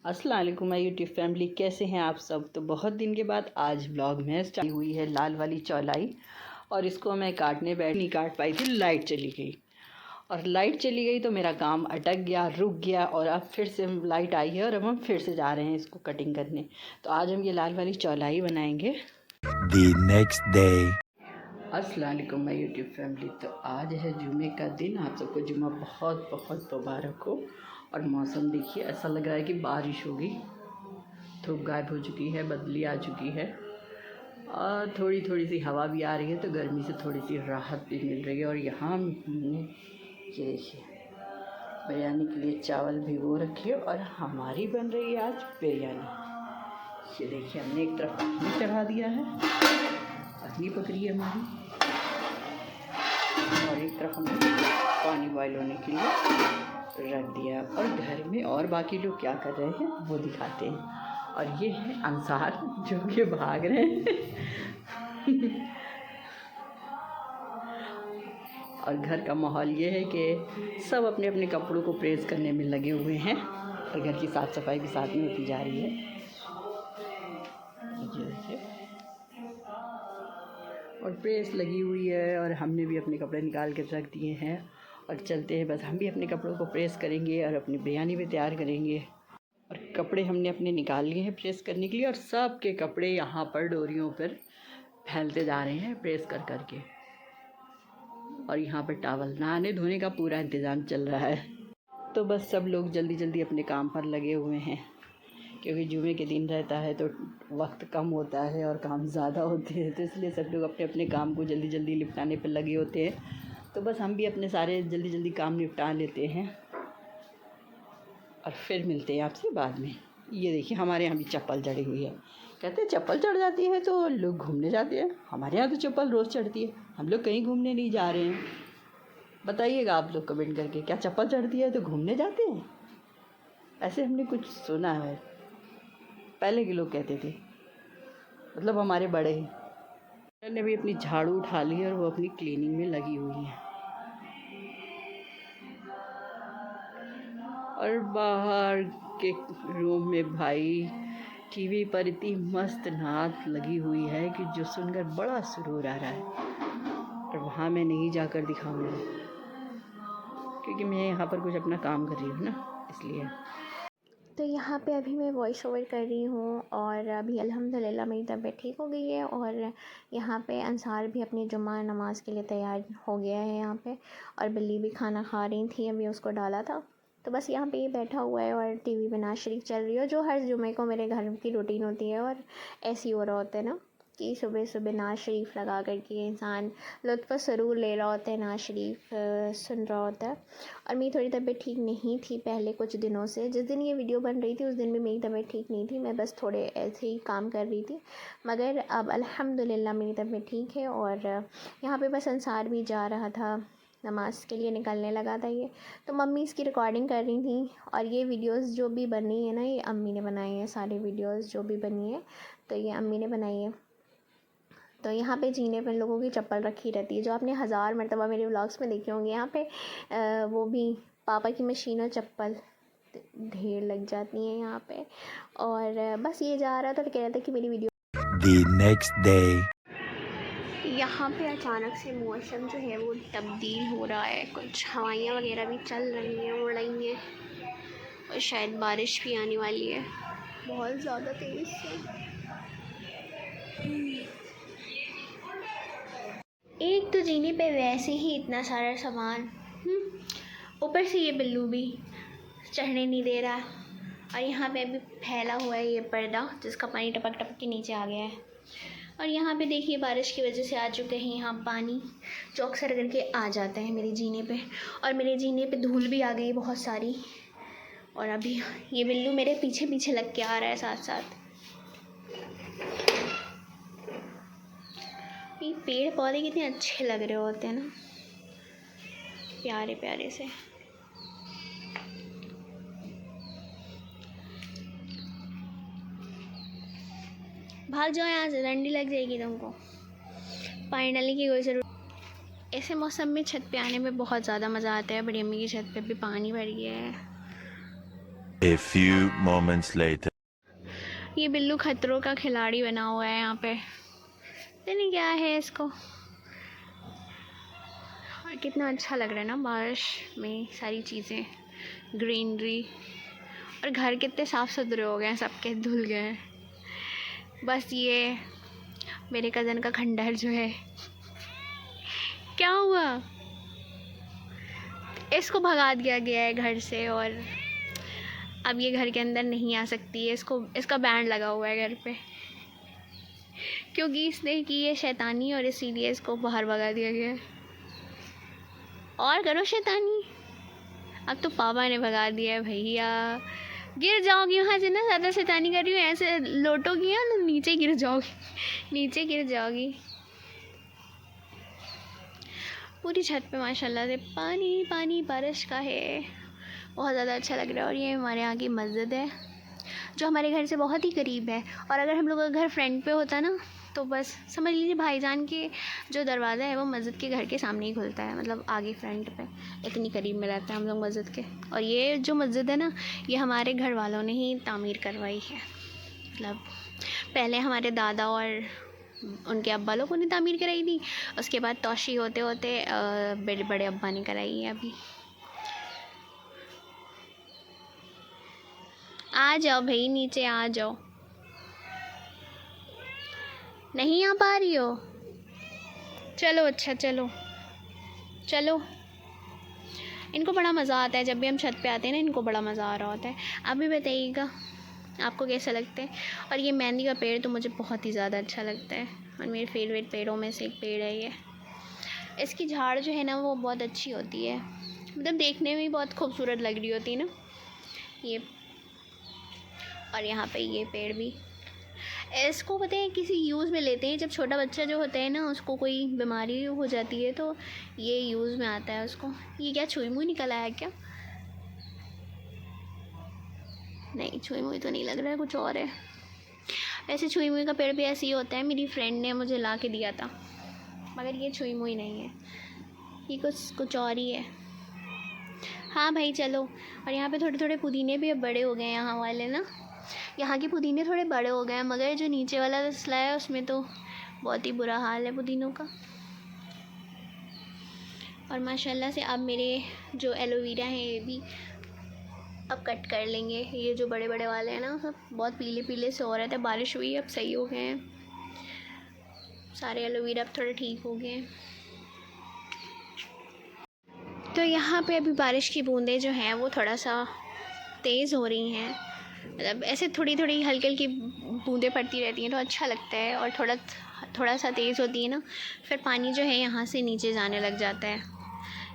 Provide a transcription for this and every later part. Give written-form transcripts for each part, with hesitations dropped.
अस्सलाम वालेकुम my YouTube family, कैसे हैं आप सब। तो बहुत दिन के बाद आज ब्लॉग में स्टार्ट हुई है लाल वाली चौलाई। और इसको मैं काटने नहीं काट पाई थी, लाइट चली गई। और लाइट चली गई तो मेरा काम अटक गया, रुक गया। और अब फिर से लाइट आई है और अब हम फिर से जा रहे हैं इसको कटिंग करने। तो आज हम ये लाल वाली चौलाई बनाएंगे। The next day. अस्सलाम वालेकुम माय यूट्यूब फैमिली। तो आज है जुमे का दिन, आप सबको जुमा बहुत बहुत मुबारक हो। और मौसम देखिए, ऐसा लग रहा है कि बारिश होगी। धूप गायब हो चुकी है, बदली आ चुकी है और थोड़ी थोड़ी सी हवा भी आ रही है, तो गर्मी से थोड़ी सी राहत भी मिल रही है। और यहाँ हमने ये देखिए बिरयानी के लिए चावल भिगो रखे और हमारी बन रही है आज बिरयानी। ये देखिए हमने एक तरफ पानी चढ़ा दिया है, अग्नि पकड़ी है हमारी, और एक तरफ हमने पानी बॉयल होने के लिए रख दिया। और घर में और बाकी लोग क्या कर रहे हैं वो दिखाते हैं। और ये है अंसार जो कि भाग रहे हैं। और घर का माहौल ये है कि सब अपने अपने कपड़ों को प्रेस करने में लगे हुए हैं और घर की साफ़ सफाई भी साथ में होती जा रही है। ये देखिए, और प्रेस लगी हुई है और हमने भी अपने कपड़े निकाल कर रख दिए हैं और चलते हैं। बस हम भी अपने कपड़ों को प्रेस करेंगे और अपनी बिरयानी भी तैयार करेंगे। और कपड़े हमने अपने निकाल लिए हैं प्रेस करने के लिए, और सब के कपड़े यहाँ पर डोरियों पर फैलते जा रहे हैं प्रेस कर कर के। और यहाँ पर टॉवल नहाने धोने का पूरा इंतज़ाम चल रहा है। तो बस सब लोग जल्दी जल्दी अपने काम पर लगे हुए हैं, क्योंकि जुमे के दिन रहता है तो वक्त कम होता है और काम ज़्यादा होते हैं, तो इसलिए सब लोग अपने अपने काम को जल्दी जल्दी निपटाने पर लगे होते हैं। तो बस हम भी अपने सारे जल्दी जल्दी काम निपटा लेते हैं और फिर मिलते हैं आपसे बाद में। ये देखिए हमारे यहाँ भी चप्पल चढ़ी हुई है। कहते हैं चप्पल चढ़ जाती है तो लोग घूमने जाते हैं। हमारे यहाँ तो चप्पल रोज़ चढ़ती है, हम लोग कहीं घूमने नहीं जा रहे हैं। बताइएगा आप लोग कमेंट करके, क्या चप्पल चढ़ती है तो घूमने जाते हैं? ऐसे हमने कुछ सुना है, पहले के लोग कहते थे, मतलब हमारे बड़े ही। मैंने भी अपनी झाड़ू उठा ली है और वो अपनी क्लीनिंग में लगी हुई है। और बाहर के रूम में भाई टीवी पर इतनी मस्त नात लगी हुई है कि जो सुनकर बड़ा सुरूर आ रहा है। और वहाँ मैं नहीं जाकर दिखाऊंगी, क्योंकि मैं यहाँ पर कुछ अपना काम कर रही हूँ ना, इसलिए। तो यहाँ पे अभी मैं वॉइस ओवर कर रही हूँ और अभी अल्हम्दुलिल्लाह मेरी तबीयत ठीक हो गई है। और यहाँ पे अंसार भी अपनी जुम्मा नमाज़ के लिए तैयार हो गया है यहाँ पे। और बिल्ली भी खाना खा रही थी, अभी उसको डाला था। तो बस यहाँ पे ये बैठा हुआ है और टीवी में नाज़ शरीफ चल रही है, जो हर जुमे को मेरे घर की रूटीन होती है। और ऐसी हो रहा होता है ना कि सुबह सुबह नाज़ शरीफ लगा कर के इंसान लुत्फ़ सरूर ले रहा होता है, नाज़ शरीफ सुन रहा होता है। और मेरी थोड़ी तबीयत ठीक नहीं थी पहले कुछ दिनों से। जिस दिन ये वीडियो बन रही थी उस दिन भी मेरी तबीयत ठीक नहीं थी, मैं बस थोड़े ऐसे ही काम कर रही थी। मगर अब अल्हम्दुलिल्लाह मेरी तबीयत ठीक है। और यहाँ पे बस अंसार भी जा रहा था, नमाज़ के लिए निकलने लगा था ये। तो मम्मी इसकी रिकॉर्डिंग कर रही थी। और ये वीडियोस जो भी बनी है ना, ये अम्मी ने बनाई है। सारी वीडियोस जो भी बनी है तो ये अम्मी ने बनाई है। तो यहाँ पे जीने पर लोगों की चप्पल रखी रहती है, जो आपने हज़ार मरतबा मेरे व्लॉग्स में देखे होंगे। यहाँ पे वो भी पापा की मशीन और चप्पल ढेर लग जाती हैं यहाँ पे। और बस ये जा रहा था तो कह रहा था कि मेरी वीडियो। The next day. यहाँ पे अचानक से मौसम जो है वो तब्दील हो रहा है, कुछ हवाइयाँ वगैरह भी चल रही हैं, उड़ रही हैं, और शायद बारिश भी आने वाली है बहुत ज़्यादा तेज़ से। एक तो जीने पे वैसे ही इतना सारा सामान, ऊपर से ये बिल्लू भी चढ़ने नहीं दे रहा। और यहाँ पे अभी फैला हुआ है ये पर्दा, जिसका पानी टपक टपक के नीचे आ गया है। और यहाँ पे देखिए बारिश की वजह से आ चुके हैं यहाँ पानी, जो अक्सर करके आ जाता है मेरे जीने पे। और मेरे जीने पे धूल भी आ गई बहुत सारी। और अभी ये बिल्लू मेरे पीछे पीछे लग के आ रहा है साथ साथ। ये पेड़ पौधे कितने अच्छे लग रहे होते हैं ना, प्यारे प्यारे से। भाग जाओ यहाँ से, डंडी लग जाएगी तुमको। पानी डालने की कोई ज़रूरत। ऐसे मौसम में छत पे आने में बहुत ज़्यादा मज़ा आता है। बड़ी अम्मी की छत पे भी पानी भर गया है। A few moments later. ये बिल्लू खतरों का खिलाड़ी बना हुआ है यहाँ पे, पता नहीं क्या है इसको। और कितना अच्छा लग रहा है ना बारिश में, सारी चीज़ें, ग्रीनरी, और घर कितने साफ़ सुथरे हो गए हैं, सबके धुल गए हैं। बस ये मेरे कज़न का खंडहर जो है, क्या हुआ, इसको भगा दिया गया है घर से और अब ये घर के अंदर नहीं आ सकती है। इसका बैंड लगा हुआ है घर पे, क्योंकि इसने की है शैतानी और इसीलिए इसको बाहर भगा दिया गया है। और करो शैतानी, अब तो पापा ने भगा दिया है। भैया गिर जाओगी वहाँ से ना, ज़्यादा शैतानी कर रही हूँ, ऐसे लोटोगी ना नीचे गिर जाओगी, नीचे गिर जाओगी। पूरी छत पे माशाल्लाह से पानी पानी बारिश का है, बहुत ज़्यादा अच्छा लग रहा है। और ये हमारे यहाँ की मस्जिद है जो हमारे घर से बहुत ही करीब है, और अगर हम लोग का घर फ्रंट पे होता ना तो बस समझ लीजिए भाईजान के जो दरवाज़ा है वो मस्जिद के घर के सामने ही खुलता है, मतलब आगे फ्रंट पे, इतनी करीब में रहते हैं हम लोग मस्जिद के। और ये जो मस्जिद है ना, ये हमारे घर वालों ने ही तामीर करवाई है, मतलब पहले हमारे दादा और उनके अब्बा लोगों ने तामीर कराई थी, उसके बाद तौशी होते होते बड़े बड़े अब्बा ने कराई है। अभी आ जाओ भाई, नीचे आ जाओ, नहीं आ पा रही हो, चलो अच्छा चलो चलो। इनको बड़ा मज़ा आता है जब भी हम छत पे आते हैं ना, इनको बड़ा मज़ा आ रहा होता है। आप भी बताइएगा आपको कैसा लगता है। और ये मेहंदी का पेड़ तो मुझे बहुत ही ज़्यादा अच्छा लगता है, और मेरे फेवरेट पेड़ों में से एक पेड़ है ये। इसकी झाड़ जो है ना वो बहुत अच्छी होती है, मतलब देखने में बहुत खूबसूरत लग रही होती है ना ये। और यहाँ पे ये पेड़ भी, इसको पता है किसी यूज़ में लेते हैं, जब छोटा बच्चा जो होता है ना उसको कोई बीमारी हो जाती है तो ये यूज़ में आता है उसको। ये क्या छुई मुई निकल आया क्या? नहीं, छुई मुई तो नहीं लग रहा है, कुछ और है। वैसे छुई मुई का पेड़ भी ऐसे ही होता है, मेरी फ्रेंड ने मुझे ला के दिया था, मगर ये छुई मुई नहीं है, ये कुछ और ही है। हाँ भाई चलो। और यहाँ पे थोड़े थोड़े पुदीने भी अब बड़े हो गए हैं, यहाँ वाले ना, यहाँ के पुदीने थोड़े बड़े हो गए हैं, मगर जो नीचे वाला तसला है उसमें तो बहुत ही बुरा हाल है पुदीनों का। और माशाल्लाह से अब मेरे जो एलोवेरा हैं ये भी अब कट कर लेंगे। ये जो बड़े बड़े वाले हैं ना सब बहुत पीले पीले से हो रहे थे, बारिश हुई अब सही हो गए हैं सारे एलोवेरा, अब थोड़े ठीक हो गए हैं। तो यहाँ पे अभी बारिश की बूंदें जो हैं वो थोड़ा सा तेज़ हो रही हैं, मतलब ऐसे थोड़ी थोड़ी हल्की हल्की बूंदें पड़ती रहती हैं तो अच्छा लगता है। और थोड़ा सा तेज़ होती है ना, फिर पानी जो है यहाँ से नीचे जाने लग जाता है,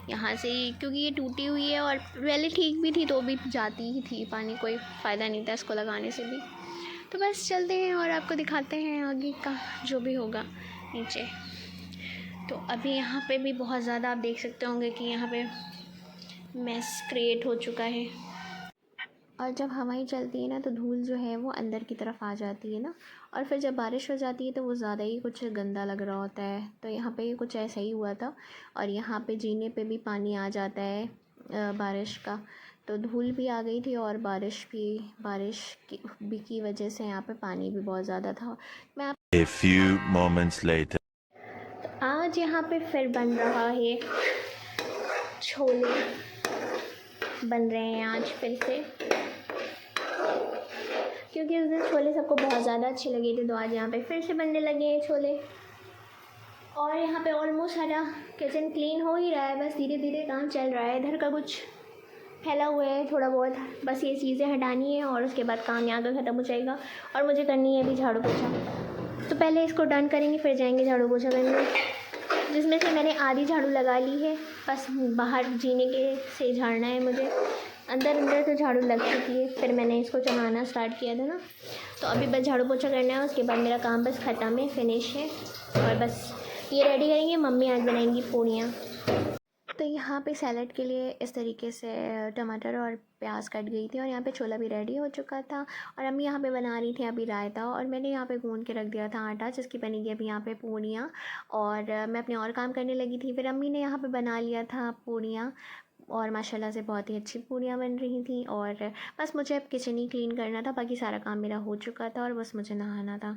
यहाँ से ही, क्योंकि ये टूटी हुई है और पहले ठीक भी थी तो भी जाती ही थी पानी, कोई फ़ायदा नहीं था इसको लगाने से भी। तो बस चलते हैं और आपको दिखाते हैं आगे का जो भी होगा नीचे। तो अभी यहाँ पे भी बहुत ज़्यादा आप देख सकते होंगे कि यहाँ पे मैस क्रिएट हो चुका है। और जब हवाएं चलती है ना तो धूल जो है वो अंदर की तरफ आ जाती है ना, और फिर जब बारिश हो जाती है तो वो ज़्यादा ही कुछ गंदा लग रहा होता है। तो यहाँ पे कुछ ऐसा ही हुआ था, और यहाँ पे जीने पे भी पानी आ जाता है बारिश का, तो धूल भी आ गई थी और बारिश की वजह से यहाँ पे पानी भी बहुत ज़्यादा था। मैं A few moments later. आज यहाँ पे फिर बन रहा है, छोले बन रहे हैं आज फिर से, क्योंकि उस दिन छोले सबको बहुत ज़्यादा अच्छे लगे थे तो आज यहाँ पे फिर से बनने लगे हैं छोले। और यहाँ पे ऑलमोस्ट सारा किचन क्लीन हो ही रहा है, बस धीरे धीरे काम चल रहा है। इधर का कुछ फैला हुआ है थोड़ा बहुत, बस ये चीज़ें हटानी है और उसके बाद काम यहाँ का ख़त्म हो जाएगा। और मुझे करनी है अभी झाड़ू पोछा, तो पहले इसको डन करेंगे फिर जाएंगे झाड़ू पोछा करने, जिसमें से मैंने आधी झाड़ू लगा ली है, बस बाहर जीने के से झाड़ना है मुझे, अंदर तो झाड़ू लग चुकी है, फिर मैंने इसको चढ़ाना स्टार्ट किया था ना, तो अभी बस झाड़ू पोछा करना है, उसके बाद मेरा काम बस ख़त्म है, फिनिश है। और बस ये रेडी करेंगे, मम्मी आज बनाएंगी पूड़ियाँ। तो यहाँ पे सैलड के लिए इस तरीके से टमाटर और प्याज कट गई थी, और यहाँ पे छोला भी रेडी हो चुका था, और अम्मी यहाँ पे बना रही थी अभी रायता, और मैंने यहाँ पे गूंद के रख दिया था आटा, जिसकी बनेगी अभी यहाँ पे पूड़ियाँ। और मैं अपने और काम करने लगी थी, फिर अम्मी ने यहाँ पे बना लिया था पूड़ियाँ, और माशाल्लाह से बहुत ही अच्छी पूरियाँ बन रही थी। और बस मुझे अब किचन ही क्लीन करना था, बाकी सारा काम मेरा हो चुका था और बस मुझे नहाना था।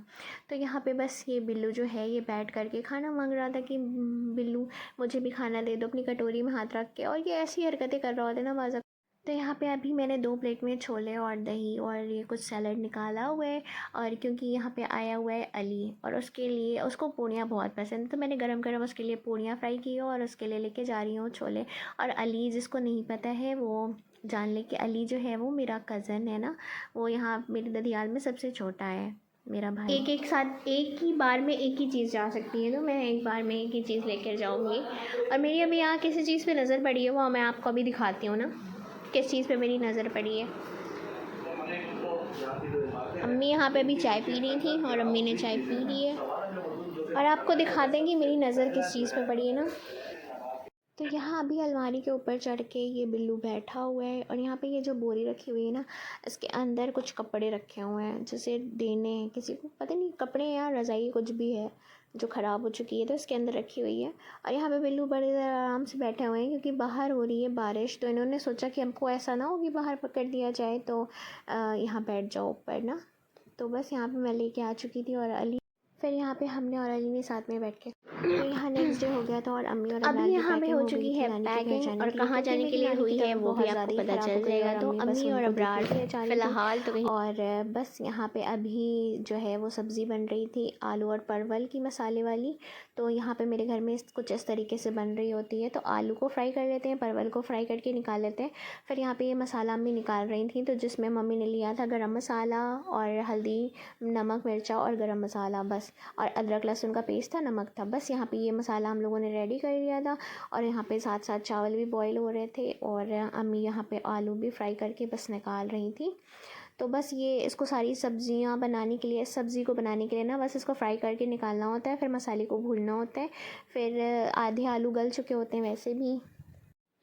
तो यहाँ पे बस ये बिल्लू जो है ये बैठ करके खाना मांग रहा था कि बिल्लू मुझे भी खाना दे दो, अपनी कटोरी में हाथ रख के, और ये ऐसी हरकतें कर रहा होता है ना बाज़। तो यहाँ पे अभी मैंने 2 प्लेट में छोले और दही और ये कुछ सैलड निकाला हुआ है। और क्योंकि यहाँ पे आया हुआ है अली और उसके लिए, उसको पूड़ियाँ बहुत पसंद है, तो मैंने गरम गरम उसके लिए पूड़ियाँ फ्राई की और उसके लिए लेके जा रही हूँ छोले। और अली, जिसको नहीं पता है वो जान ले कि अली जो है वो मेरा कज़न है ना, वो यहाँ मेरी ददियाल में सबसे छोटा है मेरा भाई। एक साथ एक ही बार में एक ही चीज़ जा सकती है, तो मैं एक बार में एक ही चीज़ लेकर जाऊँगी। और मेरी अभी यहाँ किसी चीज़ पे नज़र पड़ी है, वो मैं आपको अभी दिखाती हूँ ना किस चीज़ पे मेरी नज़र पड़ी है। अम्मी यहाँ पे अभी चाय पी रही थी और अम्मी ने चाय पी ली है, और आपको दिखा दें कि मेरी नज़र किस चीज़ पे पड़ी है ना। तो यहाँ अभी अलमारी के ऊपर चढ़ के ये बिल्लू बैठा हुआ है, और यहाँ पे ये जो बोरी रखी हुई है ना, इसके अंदर कुछ कपड़े रखे हुए हैं जैसे देने हैं किसी को, पता नहीं कपड़े या रज़ाई कुछ भी है जो ख़राब हो चुकी है, तो इसके अंदर रखी हुई है। और यहाँ पे बिल्लू बड़े आराम से बैठे हुए हैं क्योंकि बाहर हो रही है बारिश, तो इन्होंने सोचा कि हमको ऐसा ना हो कि बाहर पकड़ दिया जाए, तो यहाँ बैठ जाओ ऊपर ना। तो बस यहाँ पे मैं लेके आ चुकी थी, और अली, फिर यहाँ पे हमने और अली ने साथ में बैठ के, तो यहाँ नेक्स्ट डे हो गया था और अम्मी और अभी यहाँ पे हो चुकी है पैकिंग, और कहाँ जाने के लिए हुई है वो भी आपको पता चल जाएगा। तो अम्मी और अब्रार फ़िलहाल तो कहीं, और बस यहाँ पे अभी जो है वो सब्ज़ी बन रही थी आलू और परवल की मसाले वाली। तो यहाँ पे मेरे घर में कुछ इस तरीके से बन रही होती है, तो आलू को फ्राई कर लेते हैं, परवल को फ्राई करके निकाल लेते हैं। फिर यहाँ पे ये मसाला अम्मी निकाल रही थी, तो जिसमें मम्मी ने लिया था गरम मसाला और हल्दी, नमक, मिर्चा और गरम मसाला बस, और अदरक लहसुन का पेस्ट था, नमक था, बस। यहाँ पे ये मसाला हम लोगों ने रेडी कर लिया था, और यहाँ पे साथ साथ चावल भी बॉईल हो रहे थे, और अम्मी यहाँ पे आलू भी फ्राई करके बस निकाल रही थी। तो बस ये इसको सारी सब्जियां बनाने के लिए, इस सब्ज़ी को बनाने के लिए ना बस इसको फ्राई करके निकालना होता है, फिर मसाले को भूनना होता है, फिर आधे आलू गल चुके होते हैं वैसे भी।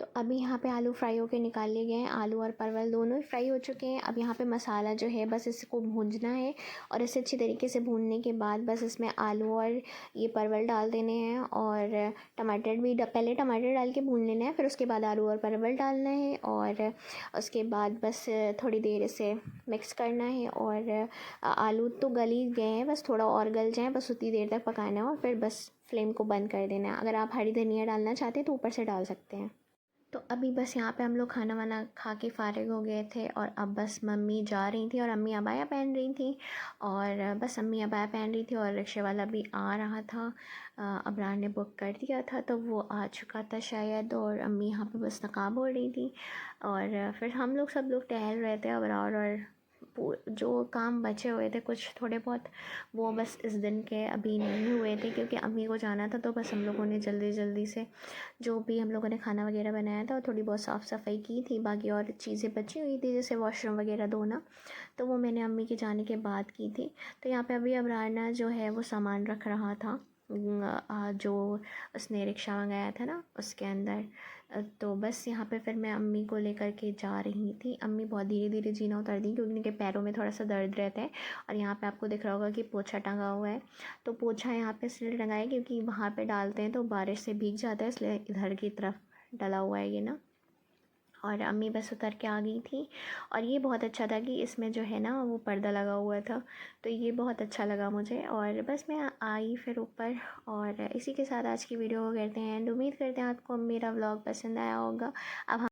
तो अभी यहाँ पे आलू फ्राई होके निकाल लिए गए हैं, आलू और परवल दोनों ही फ्राई हो चुके हैं। अब यहाँ पे मसाला जो है बस इसको भूनना है, और इसे अच्छी तरीके से भूनने के बाद बस इसमें आलू और ये परवल डाल देने हैं, और टमाटर भी पहले टमाटर डाल के भून लेना है, फिर उसके बाद आलू और परवल डालना है, और उसके बाद बस थोड़ी देर इसे मिक्स करना है। और आलू तो गल ही गए हैं, बस थोड़ा और गल जाए, बस उतनी देर तक पकाना है, और फिर बस फ्लेम को बंद कर देना है। अगर आप हरी धनिया डालना चाहते हैं तो ऊपर से डाल सकते हैं। तो अभी बस यहाँ पे हम लोग खाना वाना खा के फ़ारिग हो गए थे, और अब बस मम्मी जा रही थी और अम्मी अबाया पहन रही थी, और बस अम्मी अबाया पहन रही थी, और रिक्शे वाला भी आ रहा था। अबरार ने बुक कर दिया था तो वो आ चुका था शायद, और अम्मी यहाँ पे बस नकाब ओढ़ रही थी, और फिर हम लोग सब लोग टहल रहे थे। अबरार और जो काम बचे हुए थे कुछ थोड़े बहुत, वो बस इस दिन के अभी नहीं हुए थे क्योंकि अम्मी को जाना था, तो बस हम लोगों ने जल्दी जल्दी से जो भी हम लोगों ने खाना वगैरह बनाया था और थोड़ी बहुत साफ़ सफाई की थी, बाकी और चीज़ें बची हुई थी जैसे वॉशरूम वगैरह धोना, तो वो मैंने अम्मी के जाने के बाद की थी। तो यहाँ पे अभी अबराना जो है वो सामान रख रहा था, जो उसने रिक्शा मंगाया था ना उसके अंदर। तो बस यहाँ पे फिर मैं अम्मी को लेकर के जा रही थी। अम्मी बहुत धीरे धीरे जीना उतर दी क्योंकि उनके पैरों में थोड़ा सा दर्द रहता है, और यहाँ पे आपको दिख रहा होगा कि पोछा टंगा हुआ है। तो पोछा यहाँ पे इसलिए टंगा है क्योंकि वहाँ पे डालते हैं तो बारिश से भीग जाता है, इसलिए इधर की तरफ डला हुआ है ये ना। और अम्मी बस उतर के आ गई थी, और ये बहुत अच्छा था कि इसमें जो है ना वो पर्दा लगा हुआ था, तो ये बहुत अच्छा लगा मुझे। और बस मैं आई फिर ऊपर, और इसी के साथ आज की वीडियो को करते हैं एंड। उम्मीद करते हैं आपको मेरा व्लॉग पसंद आया होगा। अब